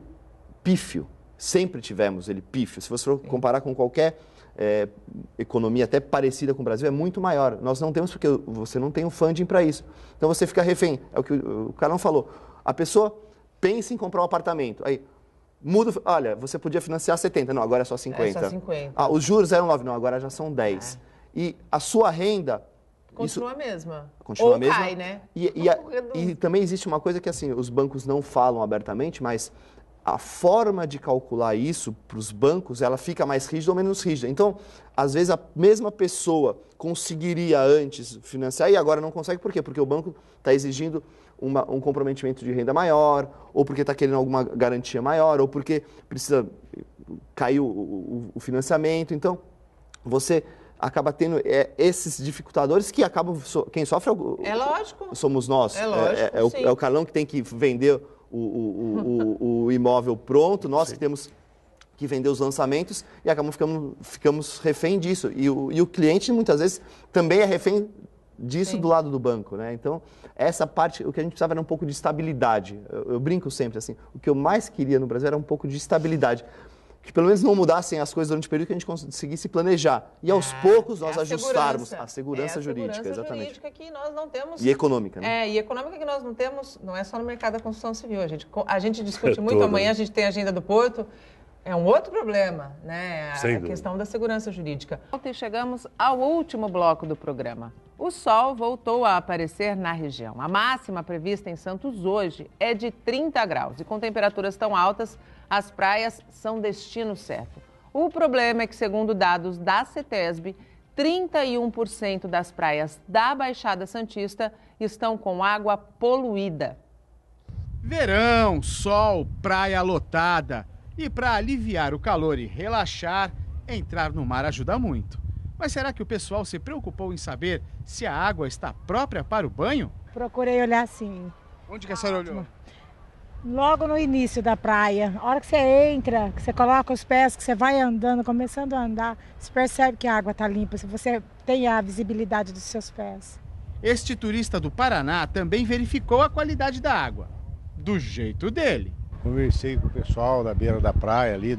pífio. Sempre tivemos ele pífio. Se você for comparar com qualquer economia até parecida com o Brasil, é muito maior. Nós não temos porque você não tem um funding para isso. Então você fica refém. É o que o Carlão falou. A pessoa pensa em comprar um apartamento. Aí, muda, olha, você podia financiar 70, não, agora é só 50. É só 50. Os juros eram 9, não, agora já são 10. E a sua renda... Continua a mesma. Continua a mesma. Cai, né? E também existe uma coisa que, assim, os bancos não falam abertamente, mas a forma de calcular isso para os bancos, ela fica mais rígida ou menos rígida. Então, às vezes, a mesma pessoa conseguiria antes financiar e agora não consegue. Por quê? Porque o banco está exigindo um comprometimento de renda maior, ou porque está querendo alguma garantia maior, ou porque precisa cair o financiamento. Então, você acaba tendo esses dificultadores que acabam... Quem sofre somos nós. É lógico, é o Carlão que tem que vender o imóvel pronto, nós que temos que vender os lançamentos e ficamos refém disso. E o cliente, muitas vezes, também é refém disso Sim. do lado do banco, né? Então, essa parte, o que a gente precisava era um pouco de estabilidade. Eu brinco sempre assim, o que eu mais queria no Brasil era um pouco de estabilidade. Que pelo menos não mudassem as coisas durante o período, que a gente conseguisse planejar. E aos poucos nós ajustarmos a segurança jurídica, exatamente. Jurídica que nós não temos. E econômica, né? E econômica que nós não temos, não é só no mercado da construção civil. A gente discute muito, amanhã a gente tem a agenda do Porto. É um outro problema, né? A questão da segurança jurídica. E chegamos ao último bloco do programa. O sol voltou a aparecer na região. A máxima prevista em Santos hoje é de 30 graus. E com temperaturas tão altas, as praias são destino certo. O problema é que, segundo dados da CETESB, 31% das praias da Baixada Santista estão com água poluída. Verão, sol, praia lotada. E para aliviar o calor e relaxar, entrar no mar ajuda muito. Mas será que o pessoal se preocupou em saber se a água está própria para o banho? Procurei olhar sim. Onde que a senhora olhou? Logo no início da praia. A hora que você entra, que você coloca os pés, que você vai andando, começando a andar, você percebe que a água está limpa, se você tem a visibilidade dos seus pés. Este turista do Paraná também verificou a qualidade da água, do jeito dele. Conversei com o pessoal da beira da praia ali,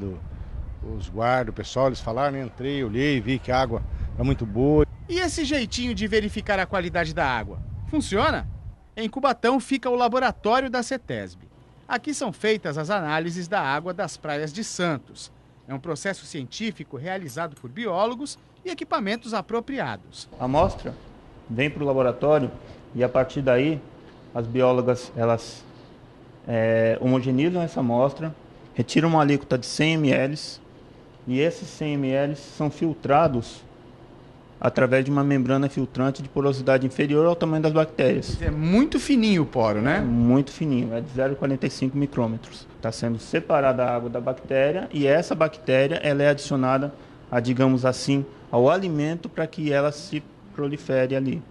os guardas, o pessoal, eles falaram, entrei, olhei, vi que a água está muito boa. E esse jeitinho de verificar a qualidade da água, funciona? Em Cubatão fica o laboratório da CETESB. Aqui são feitas as análises da água das praias de Santos. É um processo científico realizado por biólogos e equipamentos apropriados. A amostra vem para o laboratório e a partir daí as biólogas elas homogeneizam essa amostra, retiram uma alíquota de 100 ml e esses 100 ml são filtrados através de uma membrana filtrante de porosidade inferior ao tamanho das bactérias. É muito fininho o poro, né? Muito fininho, é de 0,45 micrômetros. Está sendo separada a água da bactéria e essa bactéria ela é adicionada, digamos assim, ao alimento para que ela se prolifere ali.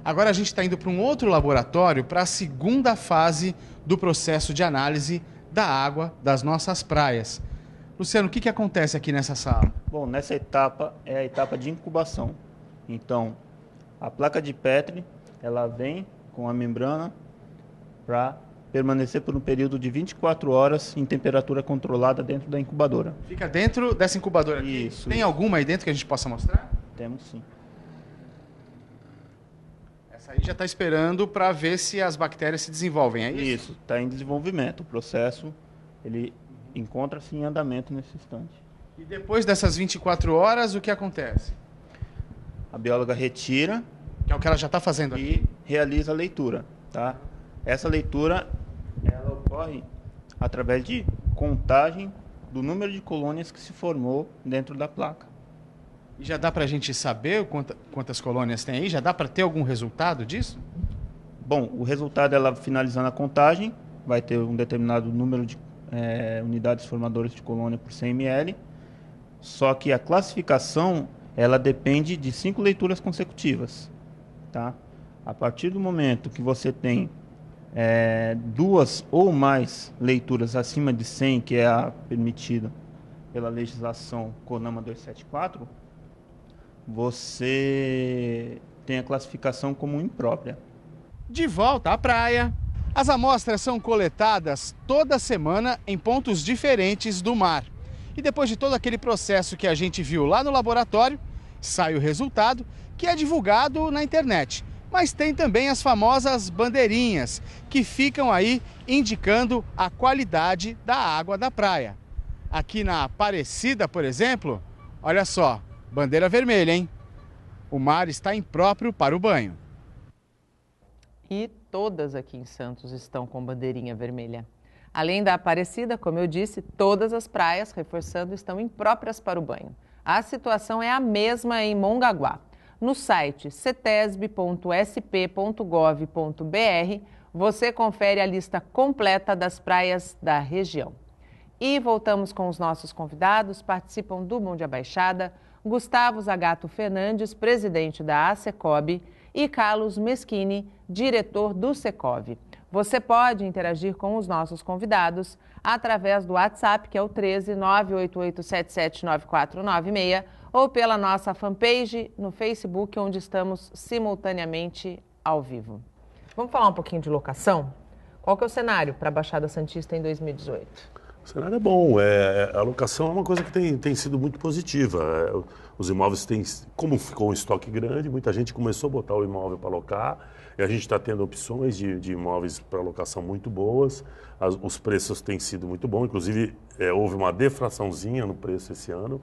Agora a gente está indo para um outro laboratório para a segunda fase do processo de análise da água das nossas praias. Luciano, o que acontece aqui nessa sala? Bom, nessa etapa é a etapa de incubação. Então, a placa de Petri, ela vem com a membrana para permanecer por um período de 24 horas em temperatura controlada dentro da incubadora. Fica dentro dessa incubadora aqui? Isso. Tem alguma aí dentro que a gente possa mostrar? Temos sim. Essa aí já está esperando para ver se as bactérias se desenvolvem, é isso? Isso, está em desenvolvimento. O processo, ele encontra-se em andamento nesse instante. E depois dessas 24 horas, o que acontece? A bióloga retira, que é o que ela já está fazendo aqui, e realiza a leitura, tá? Essa leitura, ela ocorre através de contagem do número de colônias que se formou dentro da placa. E já dá para a gente saber quantas colônias tem aí? Já dá para ter algum resultado disso? Bom, o resultado, ela finalizando a contagem, vai ter um determinado número de unidades formadoras de colônia por 100 ml, só que a classificação ela depende de 5 leituras consecutivas, tá? A partir do momento que você tem 2 ou mais leituras acima de 100, que é a permitida pela legislação CONAMA 274, você tem a classificação como imprópria. De volta à praia, as amostras são coletadas toda semana em pontos diferentes do mar. E depois de todo aquele processo que a gente viu lá no laboratório, sai o resultado que é divulgado na internet. Mas tem também as famosas bandeirinhas, que ficam aí indicando a qualidade da água da praia. Aqui na Aparecida, por exemplo, olha só, bandeira vermelha, hein? O mar está impróprio para o banho. E todas aqui em Santos estão com bandeirinha vermelha. Além da Aparecida, como eu disse, todas as praias, reforçando, estão impróprias para o banho. A situação é a mesma em Mongaguá. No site cetesb.sp.gov.br, você confere a lista completa das praias da região. E voltamos com os nossos convidados. Participam do Bom Dia Baixada Gustavo Zagato Fernandes, presidente da ASECOB, e Carlos Meschini, diretor do Secov. Você pode interagir com os nossos convidados através do WhatsApp, que é o 13 988779496, ou pela nossa fanpage no Facebook, onde estamos simultaneamente ao vivo. Vamos falar um pouquinho de locação? Qual que é o cenário para a Baixada Santista em 2018? O cenário é bom. A locação é uma coisa que tem sido muito positiva. Os imóveis têm, como ficou um estoque grande, muita gente começou a botar o imóvel para alocar. E a gente está tendo opções de imóveis para locação muito boas. Os preços têm sido muito bons. Inclusive, houve uma deflaçãozinha no preço esse ano.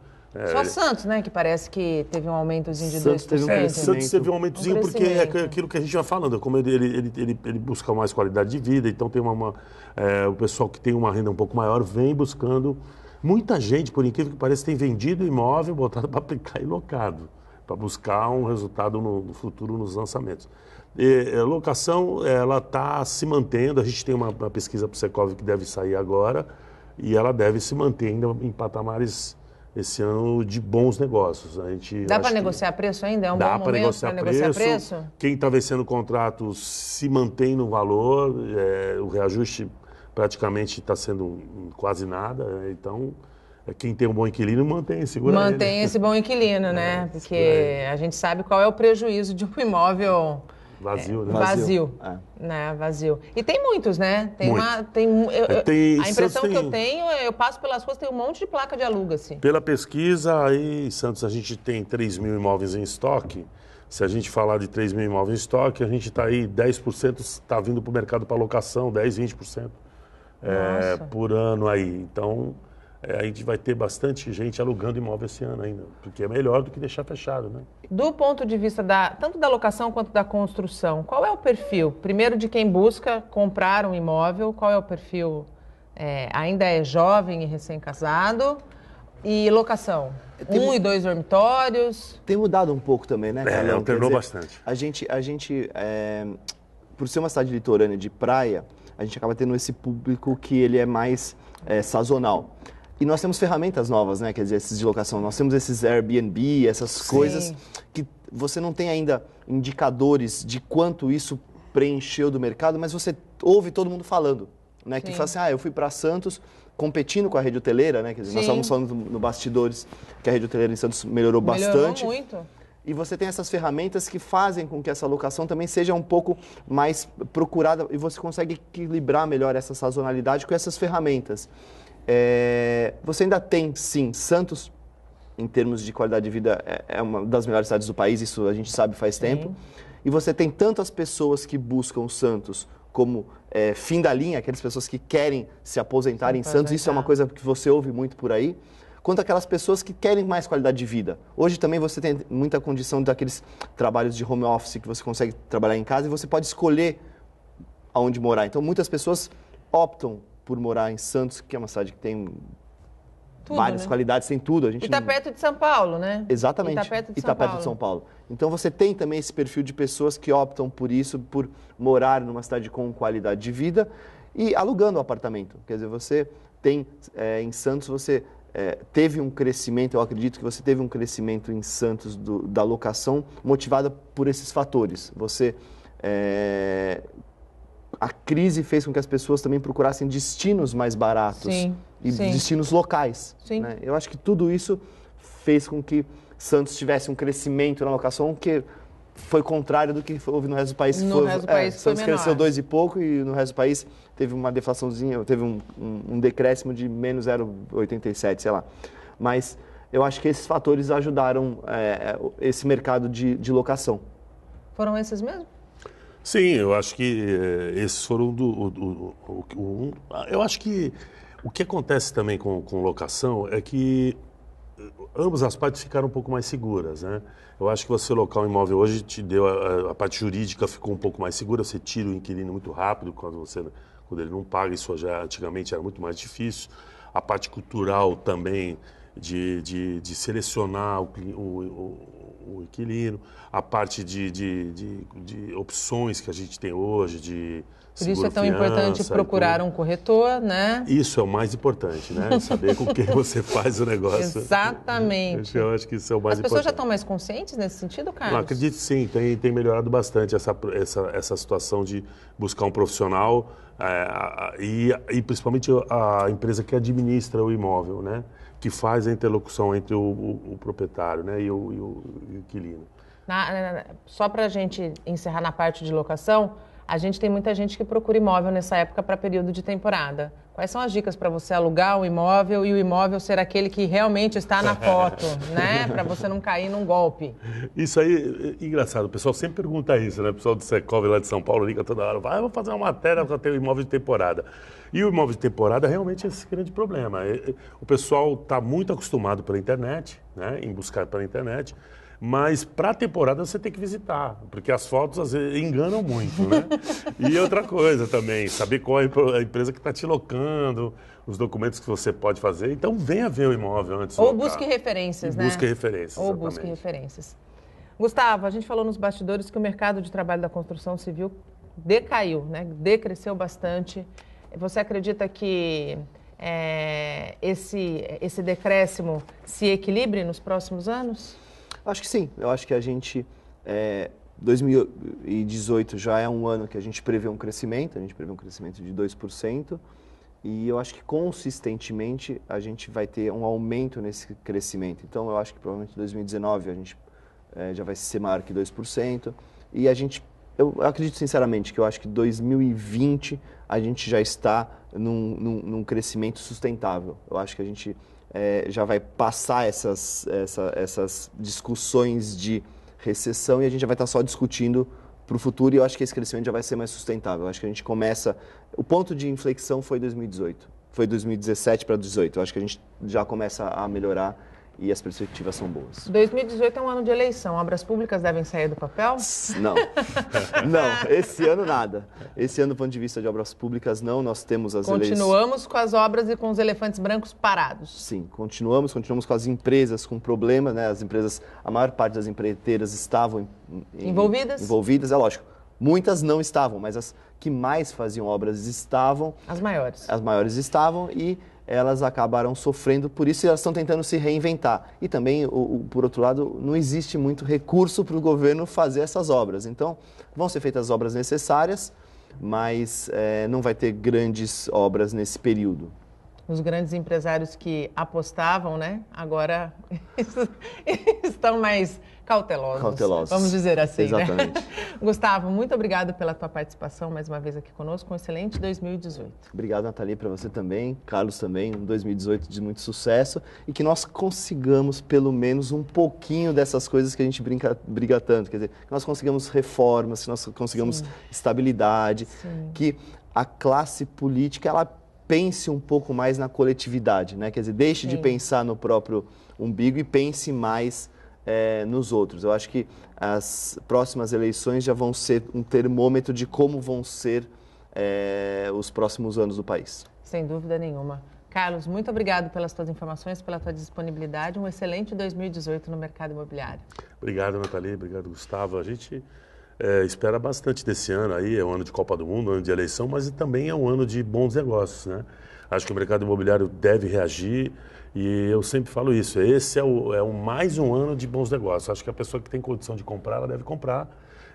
Só Santos, né, que parece que teve um aumentozinho de 2%. Santos teve um aumentozinho porque é aquilo que a gente vai falando, como ele busca mais qualidade de vida, então tem o pessoal que tem uma renda um pouco maior vem buscando. Muita gente, por incrível que pareça, tem vendido imóvel, botado para aplicar e locado, para buscar um resultado no futuro nos lançamentos. A locação, ela está se mantendo, a gente tem uma pesquisa para o Secov que deve sair agora, e ela deve se manter ainda em patamares esse ano de bons negócios. Dá para negociar preço ainda? É um bom momento para negociar preço? Quem está vencendo contratos se mantém no valor, o reajuste praticamente está sendo quase nada, então quem tem um bom inquilino mantém, segura ele. Mantém esse bom inquilino, né? Porque a gente sabe qual é o prejuízo de um imóvel vazio, né? Vazio. Né? Vazio. E tem muitos, né? A impressão que eu tenho, eu passo pelas ruas, tem um monte de placa de aluga-se. Pela pesquisa, aí em Santos a gente tem 3 mil imóveis em estoque. Se a gente falar de 3 mil imóveis em estoque, a gente está aí, 10% está vindo para o mercado para locação, 10, 20% por ano aí. Então, a gente vai ter bastante gente alugando imóvel esse ano ainda, porque é melhor do que deixar fechado, né? Do ponto de vista tanto da locação quanto da construção, qual é o perfil? Primeiro, de quem busca comprar um imóvel, qual é o perfil? Ainda é jovem e recém-casado? E locação? 1 e 2 dormitórios? Tem mudado um pouco também, né, Carlão? Alternou bastante. A gente por ser uma cidade litorânea de praia, a gente acaba tendo esse público que ele é mais sazonal. E nós temos ferramentas novas, né? Quer dizer, esses de locação. Nós temos esses Airbnb, essas coisas que você não tem ainda indicadores de quanto isso preencheu do mercado, mas você ouve todo mundo falando, né? Que fala assim, eu fui para Santos competindo com a rede hoteleira, né? Quer dizer, nós estávamos falando no bastidores que a rede hoteleira em Santos melhorou bastante. Muito. E você tem essas ferramentas que fazem com que essa locação também seja um pouco mais procurada e você consegue equilibrar melhor essa sazonalidade com essas ferramentas. Você ainda tem, sim, Santos, em termos de qualidade de vida, é uma das melhores cidades do país, isso a gente sabe faz tempo. E você tem tanto as pessoas que buscam Santos como fim da linha, aquelas pessoas que querem se aposentar em Santos, isso é uma coisa que você ouve muito por aí, quanto aquelas pessoas que querem mais qualidade de vida. Hoje também você tem muita condição daqueles trabalhos de home office que você consegue trabalhar em casa e você pode escolher aonde morar. Então muitas pessoas optam por morar em Santos, que é uma cidade que tem várias qualidades, tem tudo. E está perto de São Paulo, né? Exatamente. E está perto de São Paulo. Então você tem também esse perfil de pessoas que optam por isso, por morar numa cidade com qualidade de vida e alugando o apartamento. Quer dizer, você tem, em Santos, você teve um crescimento, eu acredito que você teve um crescimento em Santos da locação motivada por esses fatores. A crise fez com que as pessoas também procurassem destinos mais baratos destinos locais. Né? Eu acho que tudo isso fez com que Santos tivesse um crescimento na locação que foi contrário do que houve no resto do país. Santos cresceu 2 e pouco e no resto do país teve uma deflaçãozinha, teve um decréscimo de menos 0,87, sei lá. Mas eu acho que esses fatores ajudaram esse mercado de locação. Foram esses mesmo? Sim, eu acho que esses foram eu acho que o que acontece também com locação é que ambas as partes ficaram um pouco mais seguras, né? Eu acho que você locar um imóvel hoje te deu a parte jurídica ficou um pouco mais segura, você tira o inquilino muito rápido quando ele não paga, isso já antigamente era muito mais difícil. A parte cultural também de selecionar o inquilino, a parte de opções que a gente tem hoje, Por isso é tão importante procurar um corretor, né? Isso é o mais importante, né? Saber com quem você faz o negócio. Exatamente. Eu acho que isso é o mais importante. As pessoas já estão mais conscientes nesse sentido, Carlos? Não, acredito sim, tem melhorado bastante essa situação de buscar um profissional e principalmente a empresa que administra o imóvel, né? Que faz a interlocução entre o proprietário, né? e o inquilino. Só para a gente encerrar na parte de locação, a gente tem muita gente que procura imóvel nessa época para período de temporada. Quais são as dicas para você alugar um imóvel e o imóvel ser aquele que realmente está na foto, né? Para você não cair num golpe. Isso aí, engraçado, o pessoal sempre pergunta isso, né? O pessoal do Secov lá de São Paulo liga toda hora, vou fazer uma matéria para ter um imóvel de temporada. E o imóvel de temporada realmente é esse grande problema. O pessoal está muito acostumado pela internet, né? Em buscar pela internet. Mas para a temporada você tem que visitar, porque as fotos às vezes enganam muito, né? E outra coisa também, saber qual é a empresa que está te locando, os documentos que você pode fazer. Então venha ver o imóvel antes de Ou locar. busque referências, né? Busque referências, Ou exatamente. busque referências. Gustavo, a gente falou nos bastidores que o mercado de trabalho da construção civil decaiu, né? Decresceu bastante. Você acredita que esse decréscimo se equilibre nos próximos anos? Acho que sim. Eu acho que a gente, 2018 já é um ano que a gente prevê um crescimento, de 2%, e eu acho que consistentemente a gente vai ter um aumento nesse crescimento. Então eu acho que provavelmente em 2019 a gente já vai ser maior que 2%, e eu acredito sinceramente que eu acho que 2020 a gente já está num crescimento sustentável. Eu acho que a gente já vai passar essas discussões de recessão e a gente já vai estar só discutindo para o futuro, e eu acho que esse crescimento já vai ser mais sustentável. Eu acho que a gente começa... O ponto de inflexão foi 2018, foi 2017 para 2018. Eu acho que a gente já começa a melhorar e as perspectivas são boas. 2018 é um ano de eleição. Obras públicas devem sair do papel? Não. Não, esse ano nada. Esse ano, do ponto de vista de obras públicas, não. Nós temos as eleições... Continuamos com as obras e com os elefantes brancos parados. Sim, continuamos com as empresas com problemas, né? As empresas, a maior parte das empreiteiras estavam envolvidas, é lógico. Muitas não estavam, mas as que mais faziam obras estavam. As maiores. As maiores estavam e elas acabaram sofrendo por isso, e elas estão tentando se reinventar. E também, por outro lado, não existe muito recurso para o governo fazer essas obras. Então, vão ser feitas as obras necessárias, mas não vai ter grandes obras nesse período. Os grandes empresários que apostavam, né, agora estão mais cautelosos. Vamos dizer assim, exatamente. Né? Gustavo, muito obrigado pela tua participação mais uma vez aqui conosco. Um excelente 2018. Obrigado, Nathalie, para você também. Carlos também, um 2018 de muito sucesso e que nós consigamos pelo menos um pouquinho dessas coisas que a gente briga tanto. Quer dizer, que nós consigamos reformas, que nós consigamos estabilidade, que a classe política, ela pense um pouco mais na coletividade, né? Quer dizer, deixe de pensar no próprio umbigo e pense mais nos outros. Eu acho que as próximas eleições já vão ser um termômetro de como vão ser os próximos anos do país. Sem dúvida nenhuma. Carlos, muito obrigado pelas tuas informações, pela tua disponibilidade. Um excelente 2018 no mercado imobiliário. Obrigado, Nathalie. Obrigado, Gustavo. A gente espera bastante desse ano aí. É um ano de Copa do Mundo, um ano de eleição, mas também é um ano de bons negócios, né? Acho que o mercado imobiliário deve reagir. E eu sempre falo isso, esse mais um ano de bons negócios. Acho que a pessoa que tem condição de comprar, ela deve comprar.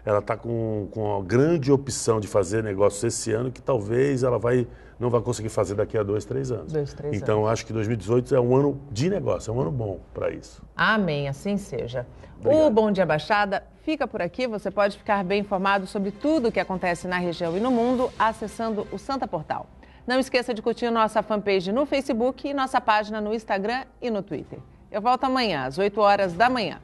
Ela está com a grande opção de fazer negócios esse ano, que talvez ela não vai conseguir fazer daqui a 2, 3 anos. Então, acho que 2018 é um ano de negócio, é um ano bom para isso. Amém, assim seja. Obrigado. O Bom Dia Baixada fica por aqui. Você pode ficar bem informado sobre tudo o que acontece na região e no mundo acessando o Santa Portal. Não esqueça de curtir nossa fanpage no Facebook e nossa página no Instagram e no Twitter. Eu volto amanhã, às 8 horas da manhã.